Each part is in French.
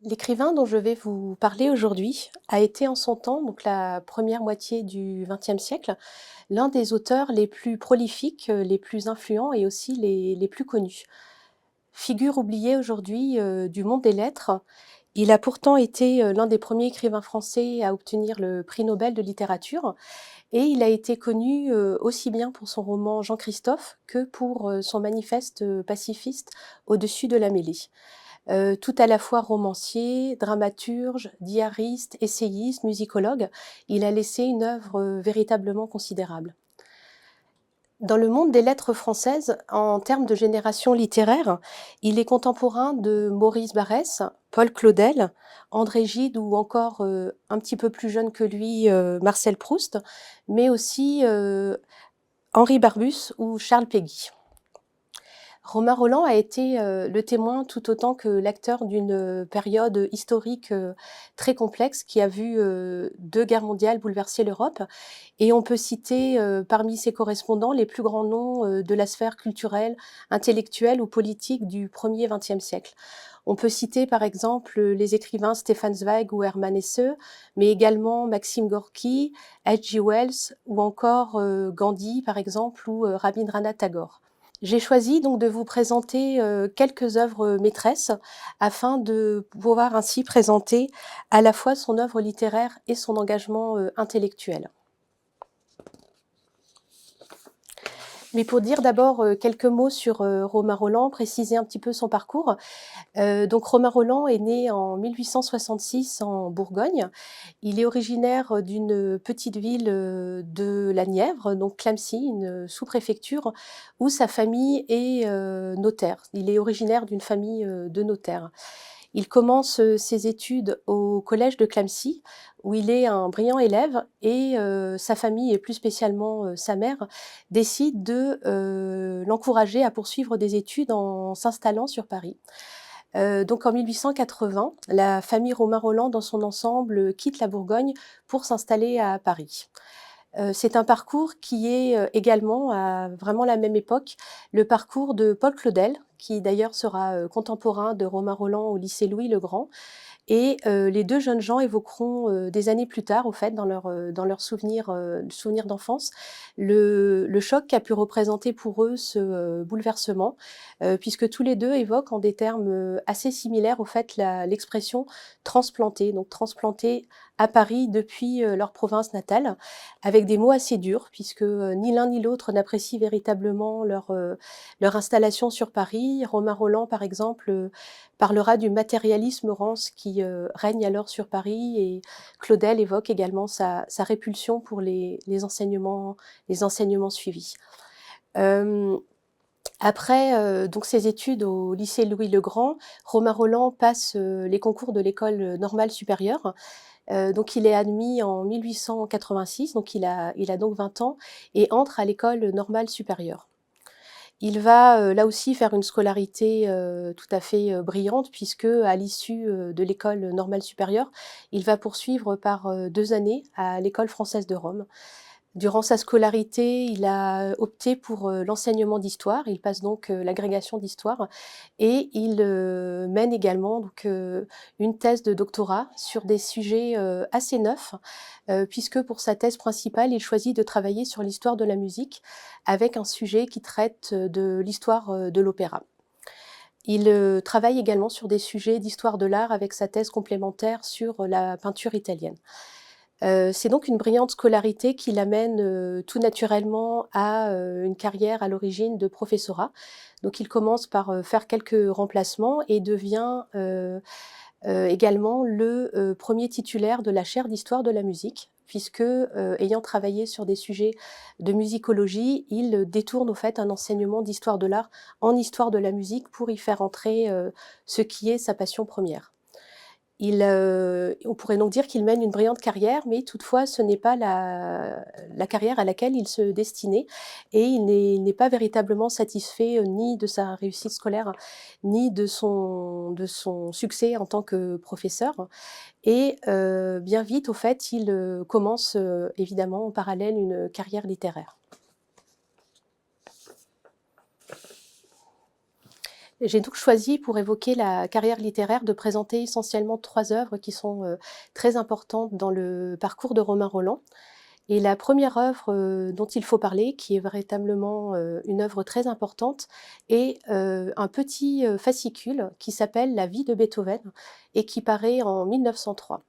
L'écrivain dont je vais vous parler aujourd'hui a été en son temps, donc la première moitié du XXe siècle, l'un des auteurs les plus prolifiques, les plus influents et aussi les plus connus. Figure oubliée aujourd'hui du monde des lettres, il a pourtant été l'un des premiers écrivains français à obtenir le prix Nobel de littérature et il a été connu aussi bien pour son roman Jean-Christophe que pour son manifeste pacifiste Au-dessus de la mêlée. Tout à la fois romancier, dramaturge, diariste, essayiste, musicologue, il a laissé une œuvre véritablement considérable. Dans le monde des lettres françaises, en termes de génération littéraire, il est contemporain de Maurice Barrès, Paul Claudel, André Gide ou encore un petit peu plus jeune que lui, Marcel Proust, mais aussi Henri Barbus ou Charles Péguy. Romain Rolland a été le témoin tout autant que l'acteur d'une période historique très complexe qui a vu deux guerres mondiales bouleverser l'Europe. Et on peut citer parmi ses correspondants les plus grands noms de la sphère culturelle, intellectuelle ou politique du 1er XXe siècle. On peut citer par exemple les écrivains Stefan Zweig ou Hermann Hesse, mais également Maxime Gorky, H.G. Wells ou encore Gandhi par exemple ou Rabindranath Tagore. J'ai choisi donc de vous présenter quelques œuvres maîtresses afin de pouvoir ainsi présenter à la fois son œuvre littéraire et son engagement intellectuel. Mais pour dire d'abord quelques mots sur Romain Rolland, préciser un petit peu son parcours. Donc Romain Rolland est né en 1866 en Bourgogne. Il est originaire d'une petite ville de la Nièvre, donc Clamecy, une sous-préfecture, où sa famille est notaire. Il est originaire d'une famille de notaires. Il commence ses études au collège de Clamecy, où il est un brillant élève, et sa famille, et plus spécialement sa mère, décide de l'encourager à poursuivre des études en s'installant sur Paris. Donc en 1880, la famille Romain Rolland dans son ensemble quitte la Bourgogne pour s'installer à Paris. C'est un parcours qui est également, à vraiment la même époque, le parcours de Paul Claudel, qui d'ailleurs sera contemporain de Romain Rolland au lycée Louis-le-Grand. Et les deux jeunes gens évoqueront des années plus tard, au fait, dans leurs souvenirs d'enfance, le choc qu'a pu représenter pour eux ce bouleversement, puisque tous les deux évoquent en des termes assez similaires, au fait, l'expression transplanté, donc transplanté à Paris depuis leur province natale, avec des mots assez durs, puisque ni l'un ni l'autre n'apprécie véritablement leur installation sur Paris. Romain Rolland, par exemple, parlera du matérialisme rance qui règne alors sur Paris, et Claudel évoque également sa répulsion pour les enseignements suivis. Euh, Après donc ses études au lycée Louis-le-Grand, Romain Rolland passe les concours de l'école normale supérieure. Donc il est admis en 1886, donc il a donc 20 ans, et entre à l'école normale supérieure. Il va là aussi faire une scolarité tout à fait brillante, puisque à l'issue de l'école normale supérieure, il va poursuivre par 2 années à l'école française de Rome. Durant sa scolarité, il a opté pour l'enseignement d'histoire. Il passe donc l'agrégation d'histoire, et il mène également donc, une thèse de doctorat sur des sujets assez neufs, puisque pour sa thèse principale, il choisit de travailler sur l'histoire de la musique avec un sujet qui traite de l'histoire de l'opéra. Il travaille également sur des sujets d'histoire de l'art avec sa thèse complémentaire sur la peinture italienne. C'est donc une brillante scolarité qui l'amène tout naturellement à une carrière à l'origine de professorat. Donc il commence par faire quelques remplacements et devient également le premier titulaire de la chaire d'histoire de la musique, puisque ayant travaillé sur des sujets de musicologie, il détourne au fait un enseignement d'histoire de l'art en histoire de la musique pour y faire entrer ce qui est sa passion première. On pourrait donc dire qu'il mène une brillante carrière, mais toutefois ce n'est pas la carrière à laquelle il se destinait, et il n'est pas véritablement satisfait ni de sa réussite scolaire, ni de son succès en tant que professeur. Et bien vite, au fait, il commence évidemment en parallèle une carrière littéraire. J'ai donc choisi, pour évoquer la carrière littéraire, de présenter essentiellement 3 œuvres qui sont, très importantes dans le parcours de Romain Rolland. Et la première œuvre, dont il faut parler, qui est véritablement, une œuvre très importante, est, un petit, fascicule qui s'appelle La vie de Beethoven et qui paraît en 1903.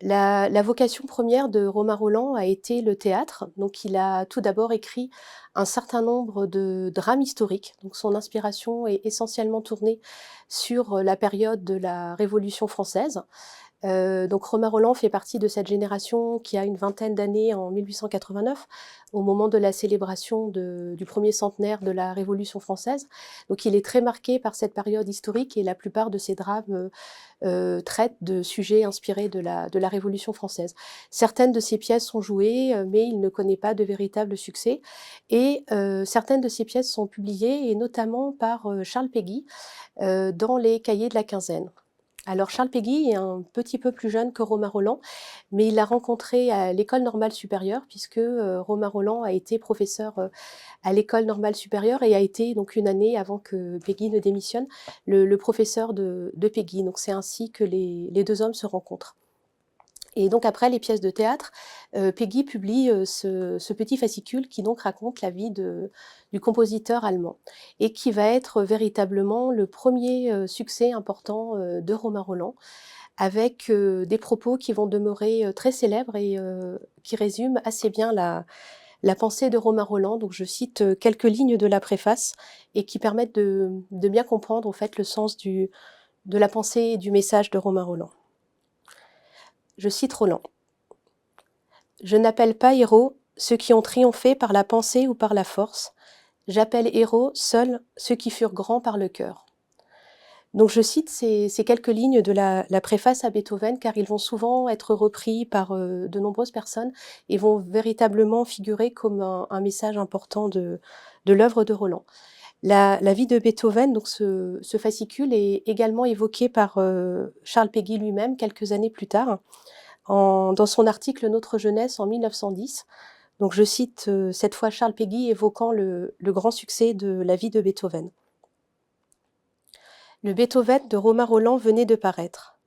La vocation première de Romain Rolland a été le théâtre, donc il a tout d'abord écrit un certain nombre de drames historiques, donc son inspiration est essentiellement tournée sur, la période de la Révolution française. Donc Romain Rolland fait partie de cette génération qui a une vingtaine d'années en 1889, au moment de la célébration du premier centenaire de la Révolution française. Donc il est très marqué par cette période historique et la plupart de ses drames traitent de sujets inspirés de la Révolution française. Certaines de ses pièces sont jouées, mais il ne connaît pas de véritable succès. Et certaines de ses pièces sont publiées, et notamment par Charles Péguy, dans les Cahiers de la Quinzaine. Alors Charles Péguy est un petit peu plus jeune que Romain Rolland, mais il l'a rencontré à l'École normale supérieure, puisque Romain Rolland a été professeur à l'École normale supérieure et a été, donc une année avant que Péguy ne démissionne, le professeur de Péguy. Donc c'est ainsi que les deux hommes se rencontrent. Et donc après les pièces de théâtre, Péguy publie ce petit fascicule qui donc raconte la vie du compositeur allemand et qui va être véritablement le premier succès important de Romain Rolland, avec des propos qui vont demeurer très célèbres et qui résument assez bien la pensée de Romain Rolland. Donc je cite quelques lignes de la préface et qui permettent de bien comprendre en fait le sens de la pensée et du message de Romain Rolland. Je cite Rolland. Je n'appelle pas héros ceux qui ont triomphé par la pensée ou par la force. J'appelle héros seuls ceux qui furent grands par le cœur. Donc je cite ces quelques lignes de la préface à Beethoven, car ils vont souvent être repris par de nombreuses personnes et vont véritablement figurer comme un message important de l'œuvre de Rolland. La vie de Beethoven, donc ce fascicule, est également évoqué par Charles Péguy lui-même quelques années plus tard, dans son article Notre jeunesse en 1910. Donc je cite cette fois Charles Péguy évoquant le grand succès de la vie de Beethoven. Le Beethoven de Romain Rolland venait de paraître.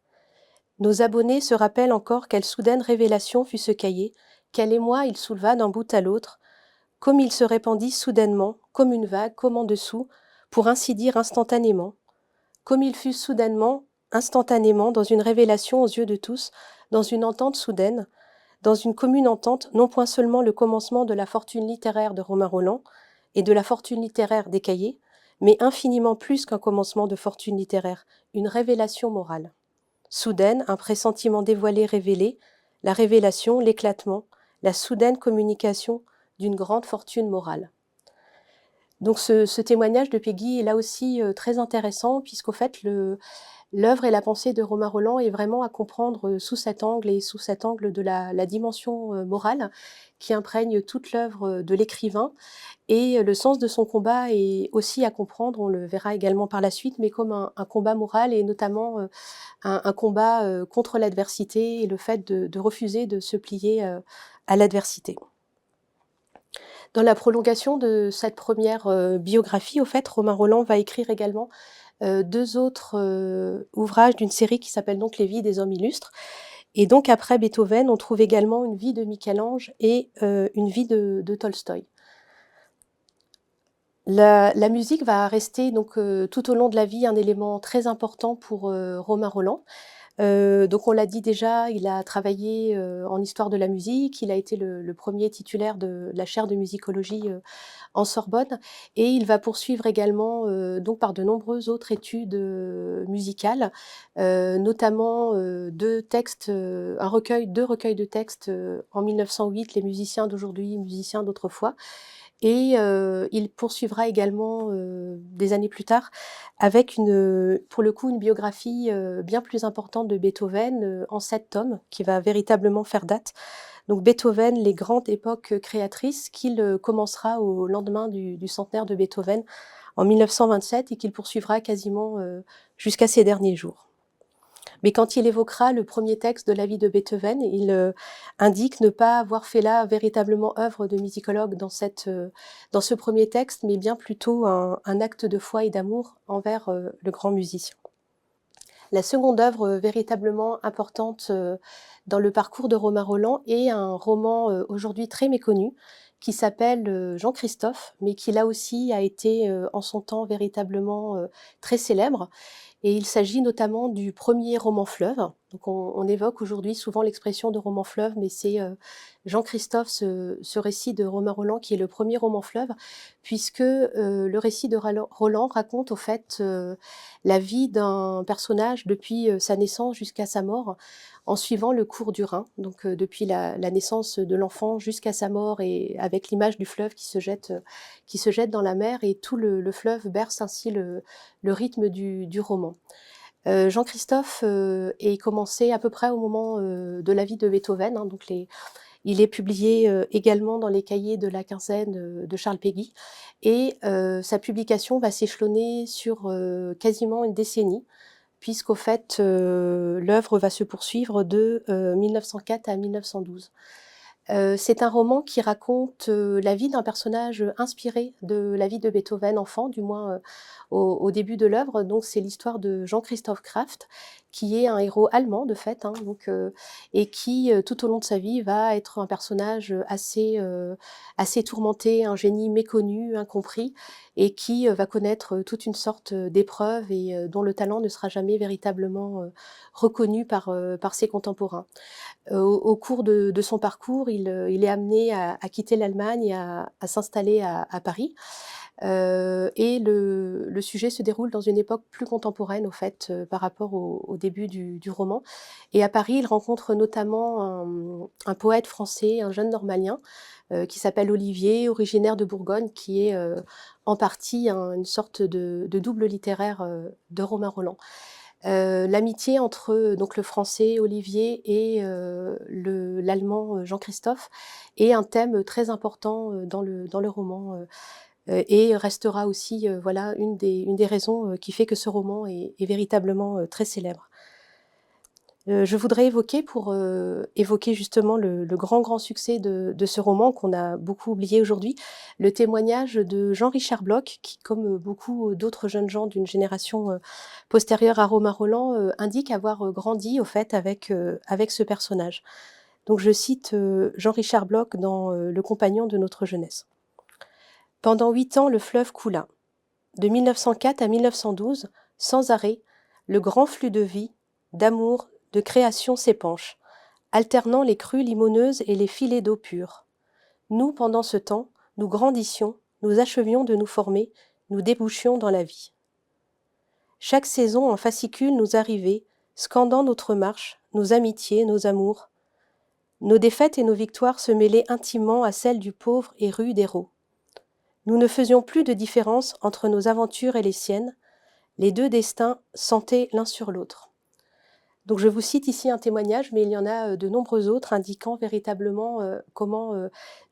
Nos abonnés se rappellent encore quelle soudaine révélation fut ce cahier, quel émoi il souleva d'un bout à l'autre, comme il se répandit soudainement, comme une vague, comme en dessous, pour ainsi dire instantanément, comme il fut soudainement, instantanément, dans une révélation aux yeux de tous, dans une entente soudaine, dans une commune entente, non point seulement le commencement de la fortune littéraire de Romain Rolland et de la fortune littéraire des cahiers, mais infiniment plus qu'un commencement de fortune littéraire, une révélation morale. Soudaine, un pressentiment dévoilé révélé, la révélation, l'éclatement, la soudaine communication d'une grande fortune morale. Donc ce témoignage de Péguy est là aussi très intéressant, puisqu'au fait, l'œuvre et la pensée de Romain Rolland est vraiment à comprendre sous cet angle, et sous cet angle de la dimension morale qui imprègne toute l'œuvre de l'écrivain. Et le sens de son combat est aussi à comprendre, on le verra également par la suite, mais comme un combat moral, et notamment un combat contre l'adversité et le fait de refuser de se plier à l'adversité. Dans la prolongation de cette première biographie, au fait, Romain Rolland va écrire également 2 autres ouvrages d'une série qui s'appelle donc Les vies des hommes illustres. Et donc après Beethoven, on trouve également une vie de Michel-Ange et une vie de Tolstoï. La musique va rester donc tout au long de la vie un élément très important pour Romain Rolland. Donc on l'a dit déjà, il a travaillé en histoire de la musique, il a été le premier titulaire de la chaire de musicologie en Sorbonne, et il va poursuivre également donc par de nombreuses autres études musicales, notamment 2 textes, un recueil, 2 recueils de textes en 1908, Les musiciens d'aujourd'hui, musiciens d'autrefois. Et il poursuivra également des années plus tard avec pour le coup, une biographie bien plus importante de Beethoven en 7 tomes, qui va véritablement faire date. Donc Beethoven, les grandes époques créatrices, qu'il commencera au lendemain du centenaire de Beethoven en 1927 et qu'il poursuivra quasiment jusqu'à ses derniers jours. Mais quand il évoquera le premier texte de la vie de Beethoven, il indique ne pas avoir fait là véritablement œuvre de musicologue dans ce premier texte, mais bien plutôt un acte de foi et d'amour envers le grand musicien. La seconde œuvre véritablement importante dans le parcours de Romain Rolland est un roman aujourd'hui très méconnu qui s'appelle Jean-Christophe, mais qui là aussi a été en son temps véritablement très célèbre. Et il s'agit notamment du premier roman fleuve. Donc on évoque aujourd'hui souvent l'expression de roman fleuve, mais c'est Jean-Christophe, ce récit de Romain Rolland qui est le premier roman fleuve, puisque le récit de Rolland raconte au fait la vie d'un personnage depuis sa naissance jusqu'à sa mort, en suivant le cours du Rhin, donc depuis la naissance de l'enfant jusqu'à sa mort, et avec l'image du fleuve qui se jette dans la mer, et tout le fleuve berce ainsi le rythme du roman. Jean-Christophe est commencé à peu près au moment de la vie de Beethoven, hein, donc il est publié également dans les cahiers de la quinzaine de Charles Péguy, et sa publication va s'échelonner sur quasiment une décennie, puisqu'au fait, l'œuvre va se poursuivre de 1904 à 1912. C'est un roman qui raconte la vie d'un personnage inspiré de la vie de Beethoven enfant, du moins au début de l'œuvre. Donc c'est l'histoire de Jean-Christoph Kraft, qui est un héros allemand de fait, hein, et qui tout au long de sa vie va être un personnage assez tourmenté, un génie méconnu, incompris, et qui va connaître toute une sorte d'épreuves, et dont le talent ne sera jamais véritablement reconnu par ses contemporains. Au cours de son parcours, il est amené à quitter l'Allemagne et à s'installer à Paris. Et le sujet se déroule dans une époque plus contemporaine, au fait, par rapport au début du roman. Et à Paris, il rencontre notamment un poète français, un jeune normalien, qui s'appelle Olivier, originaire de Bourgogne, qui est en partie une sorte de double littéraire de Romain Rolland. L'amitié entre donc le français Olivier et l'allemand Jean-Christophe est un thème très important dans le roman, et restera aussi voilà une des raisons qui fait que ce roman est véritablement très célèbre. Je voudrais évoquer, pour évoquer justement le grand succès de ce roman qu'on a beaucoup oublié aujourd'hui, le témoignage de Jean-Richard Bloch, qui, comme beaucoup d'autres jeunes gens d'une génération postérieure à Romain Rolland, indique avoir grandi au fait avec ce personnage. Donc je cite Jean-Richard Bloch dans Le compagnon de notre jeunesse. Pendant 8 ans, le fleuve coula. De 1904 à 1912, sans arrêt, le grand flux de vie, d'amour, de création s'épanche, alternant les crues limoneuses et les filets d'eau pure. Nous, pendant ce temps, nous grandissions, nous achevions de nous former, nous débouchions dans la vie. Chaque saison en fascicule nous arrivait, scandant notre marche, nos amitiés, nos amours. Nos défaites et nos victoires se mêlaient intimement à celles du pauvre et rude héros. Nous ne faisions plus de différence entre nos aventures et les siennes, les deux destins sentaient l'un sur l'autre. Donc je vous cite ici un témoignage, mais il y en a de nombreux autres indiquant véritablement comment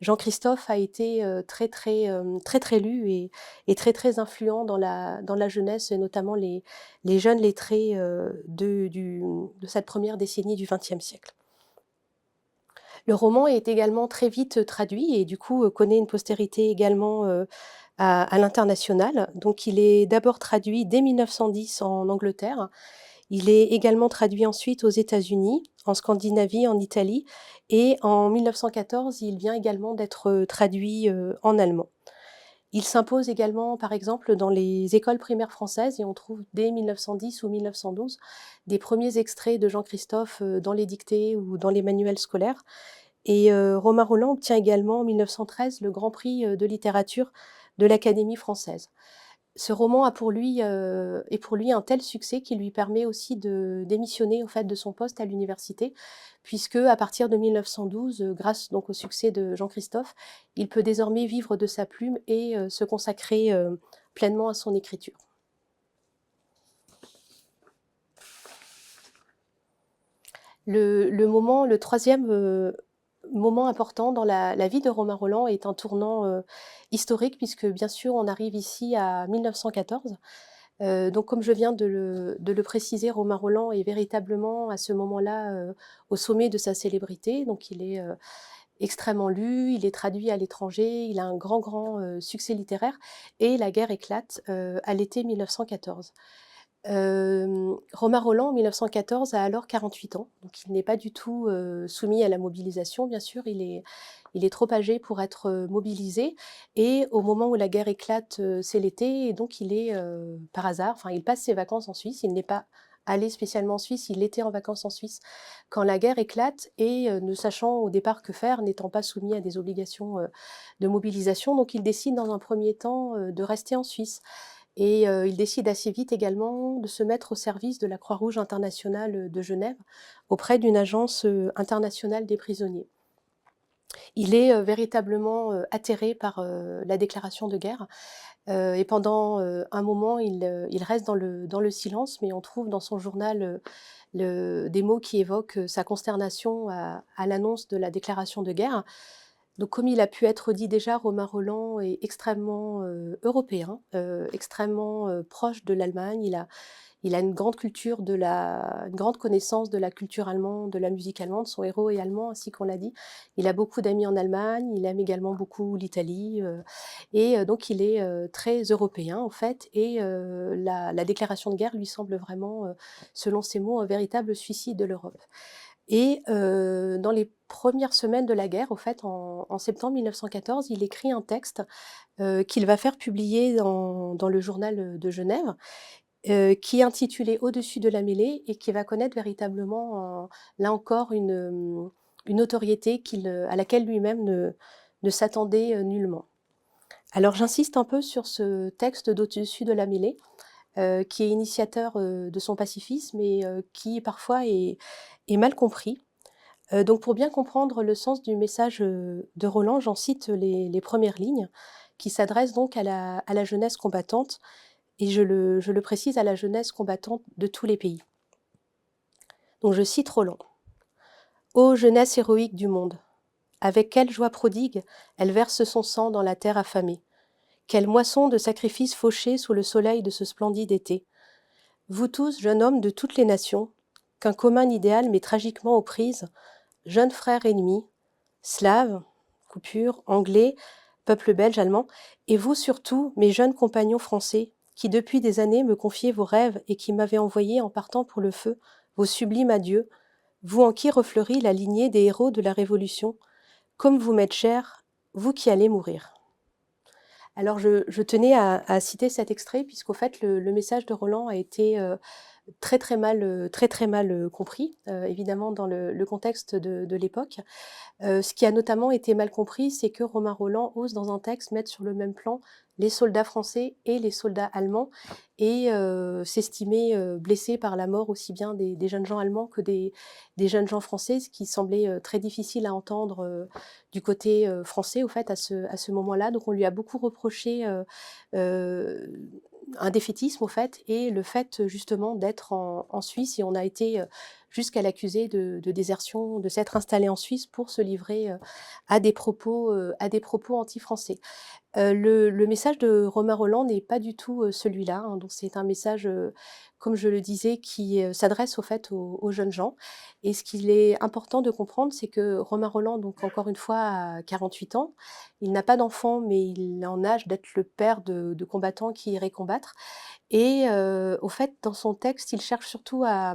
Jean-Christophe a été très lu et très influent dans la jeunesse, et notamment les jeunes lettrés de cette première décennie du XXe siècle. Le roman est également très vite traduit et du coup connaît une postérité également à l'international. Donc il est d'abord traduit dès 1910 en Angleterre. Il est également traduit ensuite aux États-Unis, en Scandinavie, en Italie, et en 1914, il vient également d'être traduit en allemand. Il s'impose également, par exemple, dans les écoles primaires françaises, et on trouve dès 1910 ou 1912 des premiers extraits de Jean-Christophe dans les dictées ou dans les manuels scolaires. Et Romain Rolland obtient également en 1913 le Grand Prix de littérature de l'Académie française. Ce roman est pour lui un tel succès qu'il lui permet aussi de démissionner au fait de son poste à l'université, puisque à partir de 1912, grâce donc au succès de Jean-Christophe, il peut désormais vivre de sa plume et se consacrer pleinement à son écriture. Le troisième moment important dans la vie de Romain Rolland est un tournant historique, puisque bien sûr on arrive ici à 1914. Donc comme je viens de le préciser, Romain Rolland est véritablement à ce moment-là, au sommet de sa célébrité. Donc il est, extrêmement lu, il est traduit à l'étranger, il a un grand, succès littéraire et la guerre éclate, à l'été 1914. Romain Rolland, en 1914, a alors 48 ans, donc il n'est pas du tout, soumis à la mobilisation, bien sûr. Il est trop âgé pour être, mobilisé et au moment où la guerre éclate, c'est l'été et donc il est, par hasard, enfin, il passe ses vacances en Suisse. Il n'est pas allé spécialement en Suisse, il était en vacances en Suisse quand la guerre éclate et ne sachant au départ que faire, n'étant pas soumis à des obligations, de mobilisation, donc il décide dans un premier temps, de rester en Suisse. Et il décide assez vite également de se mettre au service de la Croix-Rouge internationale, de Genève, auprès d'une agence, internationale des prisonniers. Il est, véritablement, atterré par, la déclaration de guerre, et pendant, un moment, il reste dans le silence, mais on trouve dans son journal, des mots qui évoquent, sa consternation à l'annonce de la déclaration de guerre. Donc comme il a pu être dit déjà, Romain Rolland est extrêmement, européen, extrêmement, proche de l'Allemagne. Il a une grande connaissance de la culture allemande, de la musique allemande. Son héros est allemand, ainsi qu'on l'a dit. Il a beaucoup d'amis en Allemagne, il aime également beaucoup l'Italie, et donc il est, très européen, en fait, et la déclaration de guerre lui semble vraiment, selon ses mots, un véritable suicide de l'Europe. Et dans les premières semaines de la guerre, au fait, en septembre 1914, il écrit un texte, qu'il va faire publier dans le journal, de Genève, qui est intitulé «Au-dessus de la mêlée» et qui va connaître véritablement, là encore, une notoriété à laquelle lui-même ne s'attendait, nullement. Alors j'insiste un peu sur ce texte d'Au-dessus de la mêlée, qui est initiateur, de son pacifisme et qui parfois est mal compris. Donc pour bien comprendre le sens du message, de Roland, j'en cite les premières lignes qui s'adressent donc à la jeunesse combattante et je le précise, à la jeunesse combattante de tous les pays. Donc je cite Roland: «Ô jeunesse héroïque du monde, avec quelle joie prodigue elle verse son sang dans la terre affamée. Quelle moisson de sacrifices fauchés sous le soleil de ce splendide été. Vous tous, jeunes hommes de toutes les nations, qu'un commun idéal met tragiquement aux prises, jeunes frères ennemis, Slaves, coupure, Anglais, peuple belge, allemand, et vous surtout, mes jeunes compagnons français, qui depuis des années me confiez vos rêves et qui m'avez envoyé en partant pour le feu vos sublimes adieux, vous en qui refleurit la lignée des héros de la Révolution, comme vous m'êtes chers, vous qui allez mourir.» Alors je tenais à citer cet extrait puisqu'au fait le message de Roland a été, très mal, compris, évidemment dans le contexte de l'époque. Ce qui a notamment été mal compris, c'est que Romain Rolland ose dans un texte mettre sur le même plan les soldats français et les soldats allemands et s'estimer, blessé par la mort aussi bien des jeunes gens allemands que des jeunes gens français, ce qui semblait, très difficile à entendre, du côté, français au fait à ce moment-là. Donc on lui a beaucoup reproché, heu, un défaitisme au fait et le fait, justement d'être en Suisse et on a été, jusqu'à l'accuser de désertion, de s'être installé en Suisse pour se livrer, à des propos anti-français. Le message de Romain Rolland n'est pas du tout, celui-là, hein, donc c'est un message, comme je le disais, qui, s'adresse au fait aux jeunes gens et ce qu'il est important de comprendre, c'est que Romain Rolland, donc encore une fois, a 48 ans. Il n'a pas d'enfant, mais il est en âge d'être le père de combattants qui iraient combattre et au fait, dans son texte, il cherche surtout à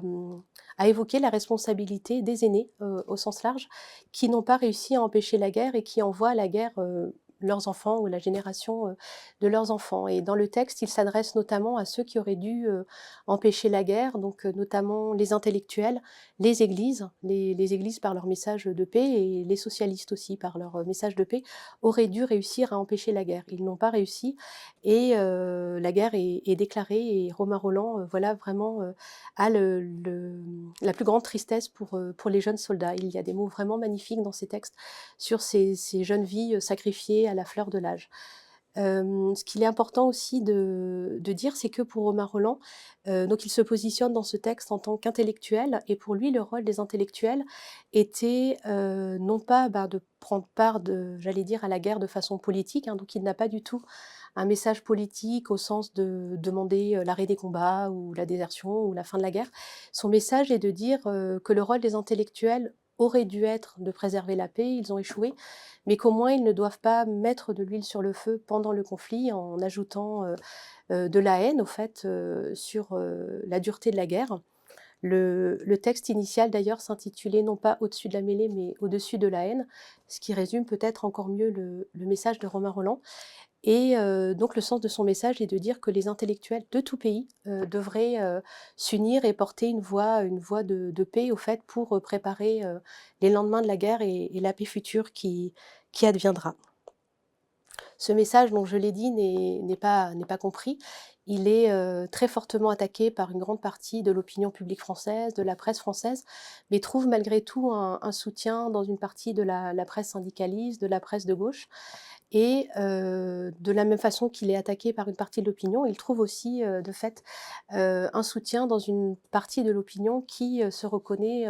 évoquer la responsabilité des aînés, au sens large, qui n'ont pas réussi à empêcher la guerre et qui envoient à la guerre, leurs enfants ou la génération, de leurs enfants et dans le texte, il s'adresse notamment à ceux qui auraient dû, empêcher la guerre, donc notamment les intellectuels, les églises par leur message de paix et les socialistes aussi par leur, message de paix, auraient dû réussir à empêcher la guerre. Ils n'ont pas réussi et la guerre est déclarée et Romain Rolland, voilà vraiment, a la plus grande tristesse pour les jeunes soldats. Il y a des mots vraiment magnifiques dans ces textes sur ces jeunes vies, sacrifiées à la fleur de l'âge. Ce qu'il est important aussi de dire, c'est que pour Romain Rolland, donc il se positionne dans ce texte en tant qu'intellectuel et pour lui, le rôle des intellectuels était, non pas, de prendre part j'allais dire, à la guerre de façon politique, hein, donc il n'a pas du tout un message politique au sens de demander, l'arrêt des combats ou la désertion ou la fin de la guerre. Son message est de dire, que le rôle des intellectuels aurait dû être de préserver la paix, ils ont échoué, mais qu'au moins ils ne doivent pas mettre de l'huile sur le feu pendant le conflit en ajoutant, de la haine au fait, sur, la dureté de la guerre. Le texte initial d'ailleurs s'intitulait non pas «Au-dessus de la mêlée» mais «Au-dessus de la haine», ce qui résume peut-être encore mieux le message de Romain Rolland. Et donc le sens de son message est de dire que les intellectuels de tout pays, devraient, s'unir et porter une voix de paix au fait pour, préparer, les lendemains de la guerre et la paix future qui adviendra. Ce message, donc je l'ai dit, n'est pas compris. Il est, très fortement attaqué par une grande partie de l'opinion publique française, de la presse française, mais trouve malgré tout un soutien dans une partie de la presse syndicaliste, de la presse de gauche. Et de la même façon qu'il est attaqué par une partie de l'opinion, il trouve aussi, de fait, un soutien dans une partie de l'opinion qui, se reconnaît,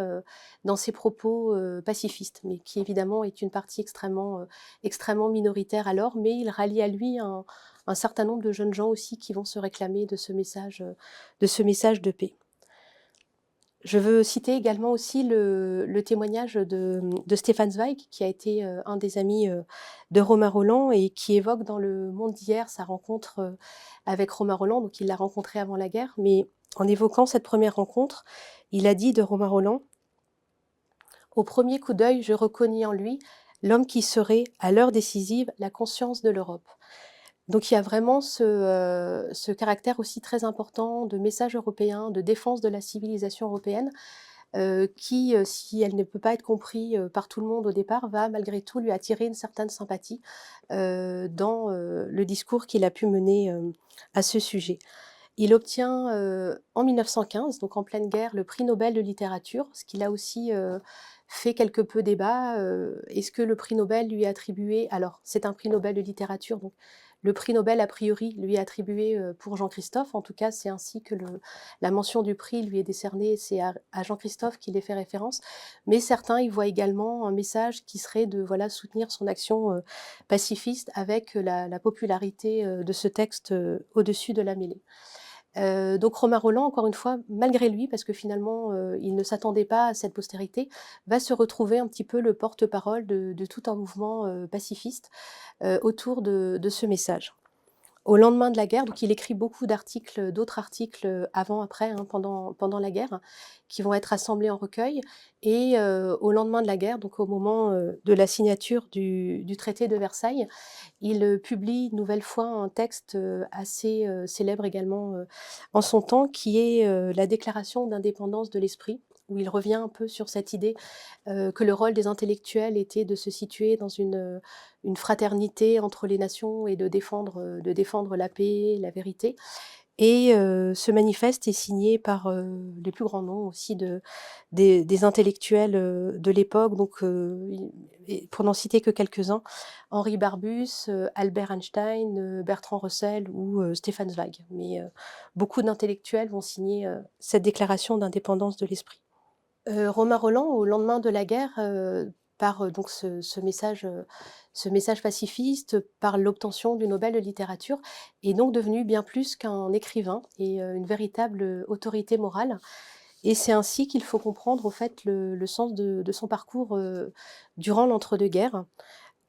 dans ses propos, pacifistes, mais qui évidemment est une partie extrêmement minoritaire alors, mais il rallie à lui un certain nombre de jeunes gens aussi qui vont se réclamer de ce message de paix. Je veux citer également aussi le témoignage de Stefan Zweig, qui a été, un des amis, de Romain Rolland et qui évoque dans Le Monde d'hier sa rencontre, avec Romain Rolland. Donc il l'a rencontré avant la guerre, mais en évoquant cette première rencontre, il a dit de Romain Rolland: «Au premier coup d'œil, je reconnus en lui l'homme qui serait, à l'heure décisive, la conscience de l'Europe». Donc il y a vraiment ce caractère aussi très important de message européen, de défense de la civilisation européenne, qui, si elle ne peut pas être compris, par tout le monde au départ, va malgré tout lui attirer une certaine sympathie, dans, le discours qu'il a pu mener, à ce sujet. Il obtient, en 1915, donc en pleine guerre, le prix Nobel de littérature, ce qui là aussi, fait quelque peu débat. Est-ce que le prix Nobel lui est attribué, alors c'est un prix Nobel de littérature, donc le prix Nobel a priori lui est attribué, pour Jean-Christophe. En tout cas, c'est ainsi que la mention du prix lui est décernée, c'est à Jean-Christophe qu'il est fait référence. Mais certains y voient également un message qui serait de, voilà, soutenir son action, pacifiste avec la popularité, de ce texte, au-dessus de la mêlée. Donc Romain Rolland, encore une fois, malgré lui, parce que finalement, il ne s'attendait pas à cette postérité, va se retrouver un petit peu le porte-parole de tout un mouvement, pacifiste, autour de ce message. Au lendemain de la guerre, donc il écrit beaucoup d'articles, d'autres articles, avant, après, hein, pendant la guerre, qui vont être assemblés en recueil. Et au lendemain de la guerre, donc au moment, de la signature du traité de Versailles, il, publie une nouvelle fois un texte, assez, célèbre également, en son temps, qui est, la déclaration d'indépendance de l'esprit, où il revient un peu sur cette idée, que le rôle des intellectuels était de se situer dans une fraternité entre les nations et de défendre la paix, la vérité. Et ce manifeste est signé par, les plus grands noms aussi des intellectuels, de l'époque, donc i et pour n'en citer que quelques-uns, Henri Barbusse, Albert Einstein, Bertrand Russell ou Stefan Zweig. Mais beaucoup d'intellectuels vont signer, cette déclaration d'indépendance de l'esprit. Romain Rolland, au lendemain de la guerre, par, donc ce message pacifiste, par l'obtention du Nobel de littérature, est donc devenu bien plus qu'un écrivain et une véritable, autorité morale. Et c'est ainsi qu'il faut comprendre, au fait, le sens de son parcours, durant l'entre-deux-guerres.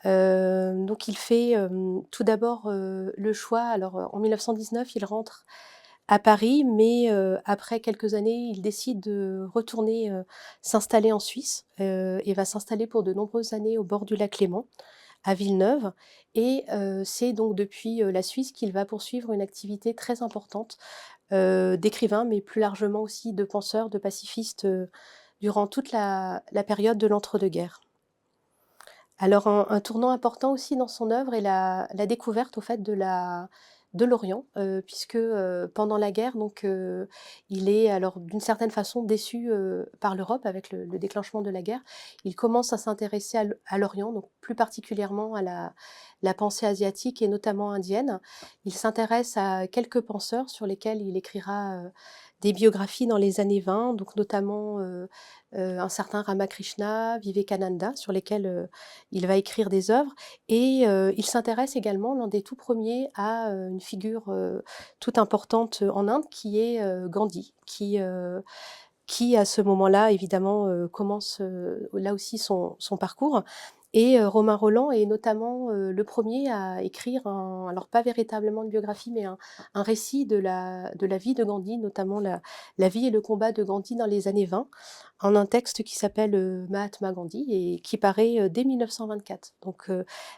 Donc il fait, tout d'abord, le choix, alors, en 1919, il rentre à Paris, mais après quelques années, il décide de retourner, s'installer en Suisse, et va s'installer pour de nombreuses années au bord du lac Léman, à Villeneuve. Et c'est donc depuis, la Suisse qu'il va poursuivre une activité très importante, d'écrivain, mais plus largement aussi de penseur, de pacifiste, durant toute la période de l'entre-deux-guerres. Alors un tournant important aussi dans son œuvre est la découverte au fait de l'Orient, puisque, pendant la guerre donc, il est alors d'une certaine façon déçu, par l'Europe avec le déclenchement de la guerre. Il commence à s'intéresser à l'Orient, donc plus particulièrement à la pensée asiatique et notamment indienne. Il s'intéresse à quelques penseurs sur lesquels il écrira, des biographies dans les années 20, donc notamment, un certain Ramakrishna, Vivekananda, sur lesquels, il va écrire des œuvres et il s'intéresse également, l'un des tout premiers, à, une figure, toute importante en Inde qui est, Gandhi, qui à ce moment-là évidemment, commence, là aussi son parcours et Romain Rolland est notamment, le premier à écrire alors pas véritablement une biographie, mais un récit de la vie de Gandhi, notamment la vie et le combat de Gandhi dans les années 20, en un texte qui s'appelle, Mahatma Gandhi et qui paraît, dès 1924. Donc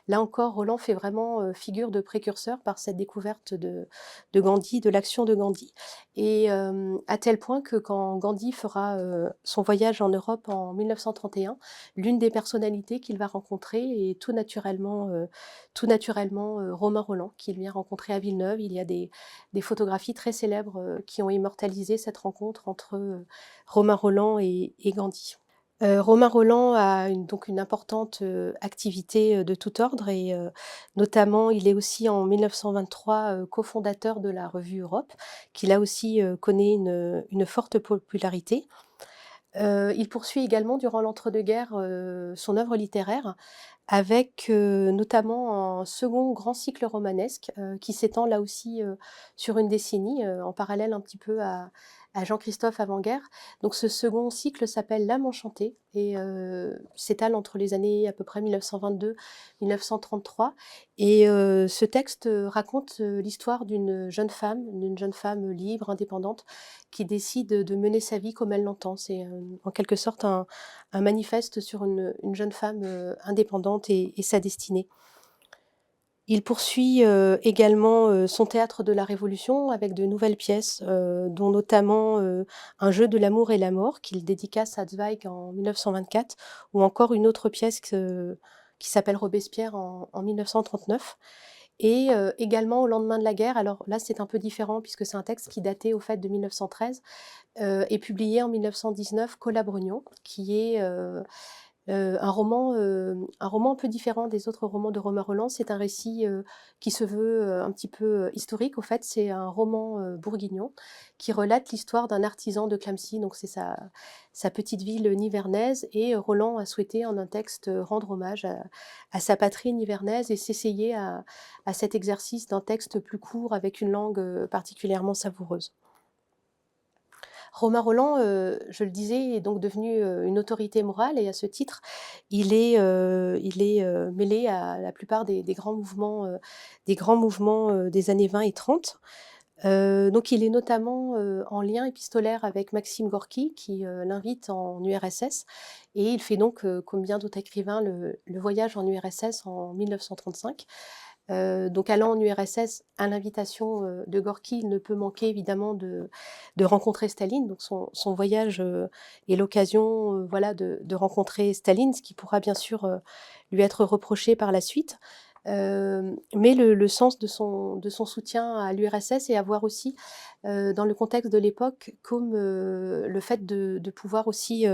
là encore, Rolland fait vraiment, figure de précurseur par cette découverte de Gandhi, de l'action de Gandhi. Et à tel point que quand Gandhi fera, son voyage en Europe en 1931, l'une des personnalités qu'il va rencontrer est tout naturellement, Romain Rolland, qu'il vient rencontrer à Villeneuve. Il y a des photographies très célèbres, qui ont immortalisé cette rencontre entre, Romain Rolland et Gandhi. Romain Rolland a donc une importante, activité, de tout ordre et notamment il est aussi en 1923, cofondateur de la revue Europe, qui là aussi, connaît une forte popularité. Il poursuit également durant l'entre-deux-guerres, son œuvre littéraire avec, notamment un second grand cycle romanesque, qui s'étend là aussi, sur une décennie, en parallèle un petit peu à Jean-Christophe Avenguerre. Donc ce second cycle s'appelle L'âme enchantée et s'étale entre les années à peu près 1922-1933 et ce texte, raconte, l'histoire d'une jeune femme libre, indépendante, qui décide de mener sa vie comme elle l'entend. C'est, en quelque sorte un manifeste sur une jeune femme, indépendante et sa destinée. Il poursuit, également, son théâtre de la Révolution avec de nouvelles pièces, dont notamment, Un jeu de l'amour et la mort qu'il dédicace à Zweig en 1924 ou encore une autre pièce qui s'appelle Robespierre en 1939 et également Au lendemain de la guerre. Alors là, c'est un peu différent puisque c'est un texte qui datait au fait de 1913, et publié en 1919, Cola-Brognon, qui est, un roman un peu différent des autres romans de Romain Rolland. C'est un récit, qui se veut, un petit peu, historique. Au fait, c'est un roman, bourguignon qui relate l'histoire d'un artisan de Clamecy, donc c'est sa petite ville nivernaise et Rolland a souhaité en un texte, rendre hommage à sa patrie nivernaise et s'essayer à cet exercice d'un texte plus court avec une langue, particulièrement savoureuse. Romain Rolland, je le disais, est donc devenu, une autorité morale et à ce titre, il est mêlé à la plupart des grands mouvements, des années 20 et 30. Donc il est notamment, en lien épistolaire avec Maxime Gorky qui, l'invite en URSS et il fait donc, comme bien d'autres écrivains, le voyage en URSS en 1935. Donc allant en URSS, à l'invitation, de Gorky, il ne peut manquer évidemment de rencontrer Staline. Donc son voyage, est l'occasion, voilà, de rencontrer Staline, ce qui pourra bien sûr, lui être reproché par la suite. Mais le sens de son soutien à l'URSS est à voir aussi, dans le contexte de l'époque comme, le fait de pouvoir aussi,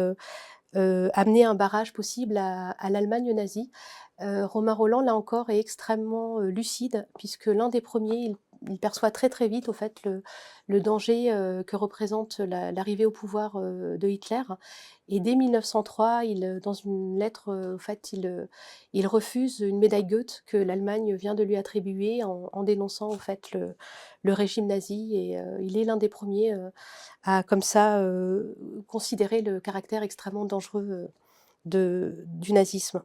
amener un barrage possible à l'Allemagne nazie. Romain Rolland, là encore, est extrêmement, lucide puisque l'un des premiers, il perçoit très, très vite, au fait, le danger, que représente l'arrivée au pouvoir, de Hitler et dès 1903, dans une lettre, au fait, il refuse une médaille Goethe que l'Allemagne vient de lui attribuer en dénonçant, au fait, le régime nazi et il est l'un des premiers, à comme ça, considérer le caractère extrêmement dangereux, du nazisme.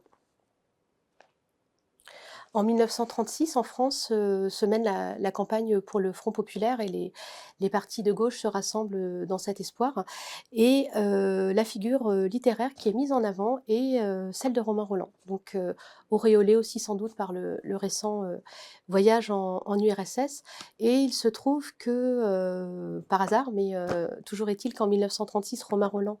En 1936, en France, se mène la campagne pour le Front populaire et les partis de gauche se rassemblent, dans cet espoir et la figure, littéraire qui est mise en avant est, celle de Romain Rolland. Donc auréolé aussi sans doute par le récent, voyage en URSS et il se trouve que, par hasard, mais toujours est-il qu'en 1936, Romain Rolland,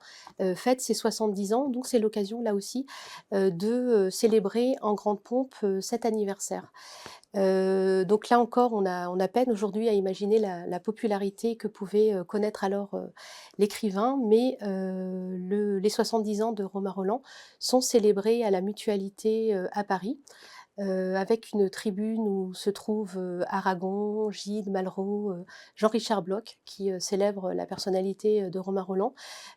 fête ses 70 ans, donc c'est l'occasion là aussi, de, célébrer en grande pompe, cet anniversaire. Donc là encore, on a peine aujourd'hui à imaginer la popularité que pouvait, connaître alors, l'écrivain, mais les 70 ans de Romain Rolland sont célébrés à la Mutualité, à Paris. avec une tribune où se trouvent, Aragon, Gide, Malraux, Jean-Richard Bloch qui, célèbre la personnalité, de Romain Rolland.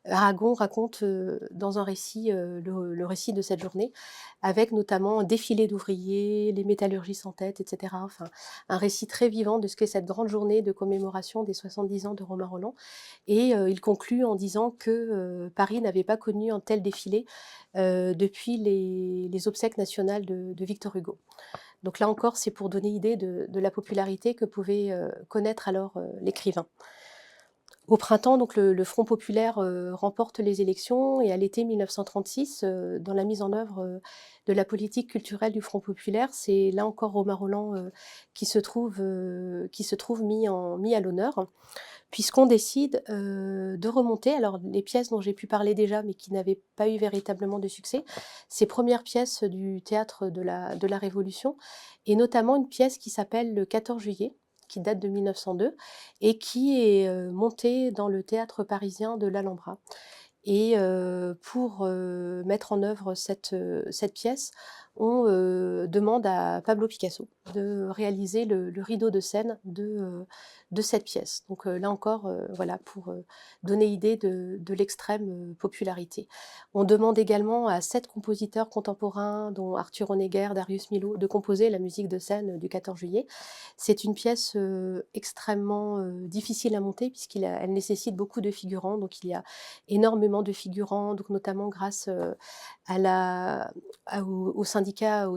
Aragon raconte, dans un récit, le récit de cette journée, avec notamment un défilé d'ouvriers, les métallurgistes en tête et cetera. Enfin, un récit très vivant de ce qu'est cette grande journée de commémoration des 70 ans de Romain Rolland et il conclut en disant que, Paris n'avait pas connu un tel défilé, depuis les obsèques nationales de Victor Hugo. Donc là encore, c'est pour donner idée de la popularité que pouvait, connaître alors, l'écrivain. Au printemps, donc le Front populaire, remporte les élections et à l'été 1936, dans la mise en œuvre, de la politique culturelle du Front populaire, c'est là encore Romain Rolland, qui se trouve mis à l'honneur, puisqu'on décide, de remonter alors les pièces dont j'ai pu parler déjà, mais qui n'avaient pas eu véritablement de succès, ces premières pièces du théâtre de la Révolution et notamment une pièce qui s'appelle Le 14 juillet, qui date de 1902 et qui est, montée dans le théâtre parisien de l'Alhambra. Et pour, mettre en œuvre cette pièce, on, demande à Pablo Picasso de réaliser le rideau de scène de cette pièce. Donc là encore, voilà, pour, donner idée de l'extrême, popularité. On demande également à 7 compositeurs contemporains, dont Arthur Honegger, Darius Milhaud, de composer la musique de scène du 14 juillet. C'est une pièce, extrêmement, difficile à monter elle nécessite beaucoup de figurants, donc il y a énormément de figurants, donc notamment grâce, à la au syndicat,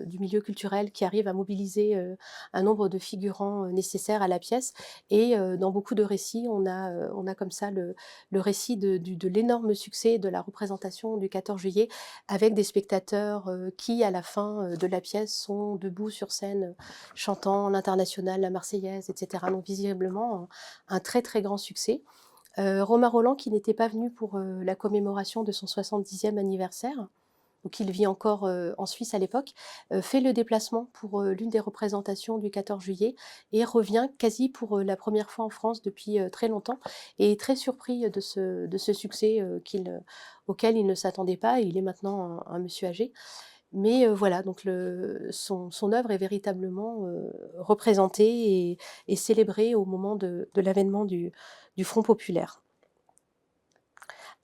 du milieu culturel qui arrive à mobiliser, un nombre de figurants, nécessaires à la pièce et dans beaucoup de récits, on a comme ça le récit de l'énorme succès de la représentation du 14 juillet avec des spectateurs, qui à la fin, de la pièce sont debout sur scène, chantant l'Internationale, la Marseillaise et cetera. Donc visiblement un très, très grand succès. Romain Rolland qui n'était pas venu pour, la commémoration de son 70e anniversaire, donc il vit encore, en Suisse à l'époque, fait le déplacement pour, l'une des représentations du 14 juillet et revient quasi pour, la première fois en France depuis, très longtemps et est très surpris de ce succès, auquel il ne s'attendait pas. Il est maintenant un monsieur âgé. Mais voilà, donc son œuvre est véritablement, représentée et célébrée au moment de l'avènement du Front populaire.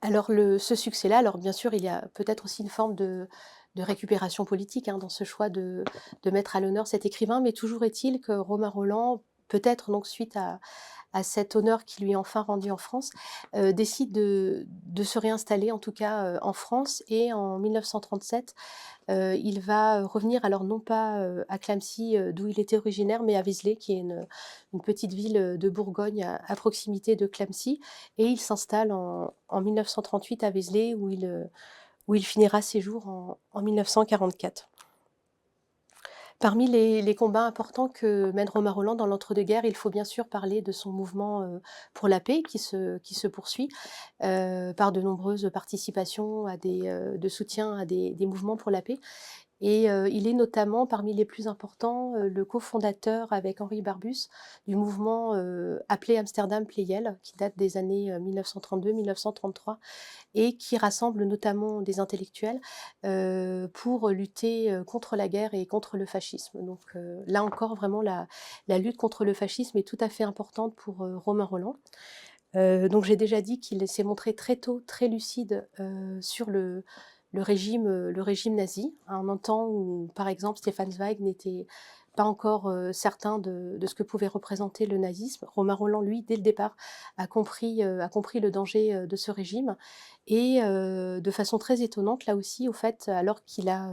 Alors ce succès-là, alors bien sûr, il y a peut-être aussi une forme de récupération politique, hein, dans ce choix de mettre à l'honneur cet écrivain, mais toujours est-il que Romain Rolland, peut-être donc suite à cet honneur qui lui est enfin rendu en France, décide de se réinstaller en tout cas, en France et en 1937, il va revenir alors non pas, à Clamecy, d'où il était originaire, mais à Vézelay qui est une petite ville, de Bourgogne à proximité de Clamecy et il s'installe en 1938 à Vézelay où il finira ses jours en 1944. Parmi les combats importants que mène Romain Rolland dans l'entre-deux-guerres, il faut bien sûr parler de son mouvement, pour la paix qui se poursuit, par de nombreuses participations à de soutien à des mouvements pour la paix. Et il est notamment parmi les plus importants, le cofondateur avec Henri Barbusse du mouvement, appelé Amsterdam Pleyel, qui date des années, 1932-1933 et qui rassemble notamment des intellectuels, pour lutter, contre la guerre et contre le fascisme. Donc là encore vraiment la lutte contre le fascisme est tout à fait importante pour, Romain Rolland. Donc j'ai déjà dit qu'il s'est montré très tôt très lucide, sur le régime nazi, à un temps où, par exemple, Stefan Zweig n'était pas encore, certain de ce que pouvait représenter le nazisme. Romain Rolland, lui, dès le départ, a compris le danger, de ce régime et de façon très étonnante, là aussi, au fait, alors qu'il a,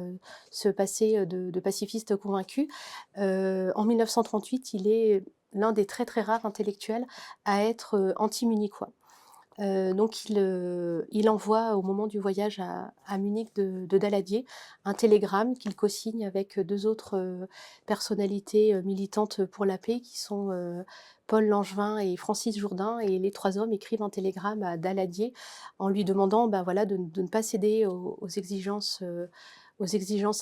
ce passé, de pacifiste convaincu, en 1938, il est l'un des très, très rares intellectuels à être, anti-munichois. Donc il envoie au moment du voyage à Munich de Daladier un télégramme qu'il co-signe avec 2 autres, personnalités, militantes pour la paix qui sont, Paul Langevin et Francis Jourdain et les 3 hommes écrivent un télégramme à Daladier en lui demandant, ben, voilà, de ne pas céder aux exigences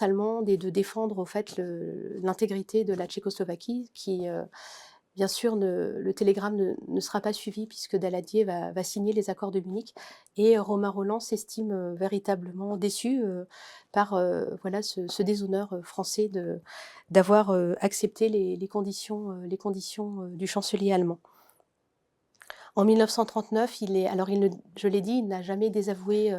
allemandes et de défendre au fait l'intégrité de la Tchécoslovaquie Bien sûr, le télégramme ne sera pas suivi puisque Daladier va signer les accords de Munich et Romain Rolland s'estime, véritablement déçu, par, voilà ce déshonneur, français d'avoir, accepté les conditions, du chancelier allemand. En 1939, il ne je l'ai dit, il n'a jamais désavoué,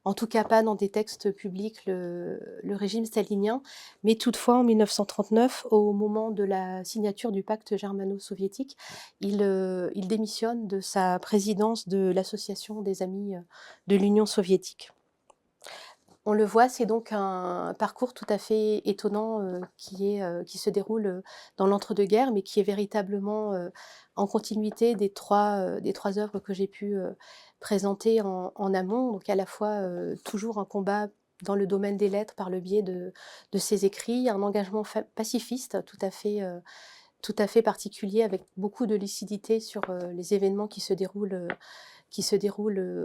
en tout cas pas dans des textes publics, le régime stalinien. Mais toutefois, en 1939, au moment de la signature du pacte germano-soviétique, il démissionne de sa présidence de l'association des amis, de l'Union soviétique. On le voit, c'est donc un parcours tout à fait étonnant, qui se déroule, dans l'entre-deux-guerres, mais qui est véritablement, en continuité des 3 œuvres que j'ai pu, présenter en amont. Donc à la fois, toujours un combat dans le domaine des lettres par le biais de ses écrits, un engagement pacifiste tout à fait particulier avec beaucoup de lucidité sur, les événements qui se déroulent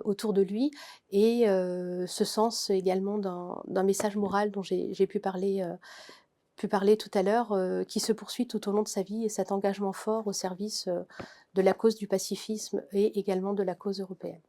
autour de lui et ce sens également d'un message moral dont j'ai pu parler tout à l'heure, qui se poursuit tout au long de sa vie et cet engagement fort au service, de la cause du pacifisme et également de la cause européenne.